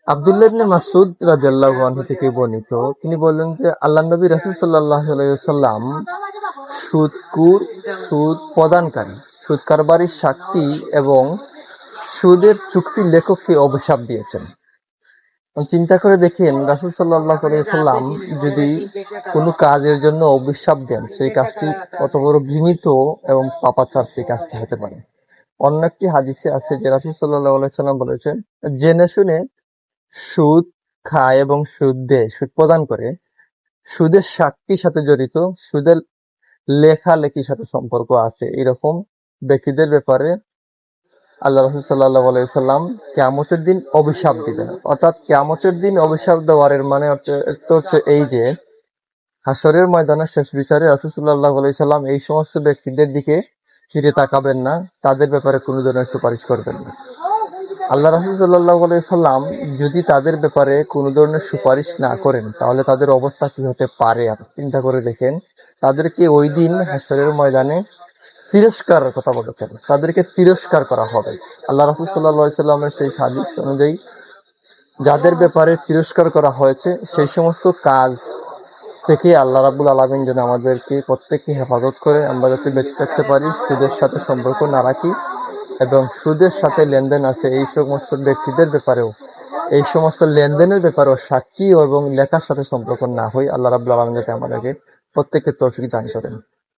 আব্দুল্লাহ ইবনে মাসউদ রাদিয়াল্লাহু আনহু থেকে বর্ণিত, তিনি বললেন যে আল্লাহর নবী রাসূল সাল্লাল্লাহু আলাইহি ওয়াসাল্লাম সুদখোর, সুদ প্রদানকারী, সুদ কারবারির সাক্ষী এবং সুদের চুক্তি লেখককে অভিশাপ দিয়েছেন। চিন্তা করে দেখেন, রাসূল সাল্লাল্লাহু আলাইহি ওয়াসাল্লাম যদি কোনো কাজের জন্য অভিশাপ দেন, সেই কাজটি কত বড় ঘৃণিত এবং পাপাচার সেই কাজটি হতে পারে। অন্য একটি হাদিসে আছে যে রাসূল সাল্লাল্লাহু আলাইহি ওয়াসাল্লাম বলেছেন, জেনে শুনে সুদ খায় এবং সুদ দেয়, সুদ প্রদান করে, সুদের সাক্ষীর সাথে জড়িত, সুদের লেখালেখির সাথে সম্পর্ক আছে, এরকম ব্যক্তিদের ব্যাপারে আল্লাহ রাসূল সাল্লাল্লাহু আলাইহি ওয়াসাল্লাম কিয়ামতের দিন অভিশাপ দিবেন। অর্থাৎ কিয়ামতের দিন অভিশাপ দেওয়ার মানে হচ্ছে এই যে হাসরের ময়দানে শেষ বিচারে রাসূল সাল্লাল্লাহু আলাইহি ওয়াসাল্লাম এই সমস্ত ব্যক্তিদের দিকে ফিরে তাকাবেন না, তাদের ব্যাপারে কোনো ধরনের সুপারিশ করবেন না। আল্লাহ রাসূল সাল্লাল্লাহু আলাইহি ওয়াসাল্লাম যদি তাদের ব্যাপারে কোনো ধরনের সুপারিশ না করেন, তাহলে তাদের অবস্থা কি হতে পারে আপনি চিন্তা করে দেখেন। তাদেরকে ওই দিন হাসরের ময়দানে তিরস্কারের কথা বলেছেন, তাদেরকে তিরস্কার করা হবে। আল্লাহ রাসূল সাল্লাল্লাহু আলাইহি ওয়াসাল্লামের সেই হাদিস অনুযায়ী যাদের ব্যাপারে তিরস্কার করা হয়েছে সেই সমস্ত কাজ থেকে আল্লাহ রাব্বুল আলামিন যেন আমাদেরকে প্রত্যেককে হেফাজত করে, আমরা যাতে বেঁচে থাকতে পারি, সুদের সাথে সম্পর্ক না রাখি এবং সুদের সাথে লেনদেন আছে এই সমস্ত ব্যক্তিদের ব্যাপারেও, এই সমস্ত লেনদেনের ব্যাপারেও সাক্ষী এবং লেখার সাথে সম্পর্ক না হই। আল্লাহ রাব্বুল আলামিন যাতে আমাদেরকে প্রত্যেকের তৌফিক দান করেন।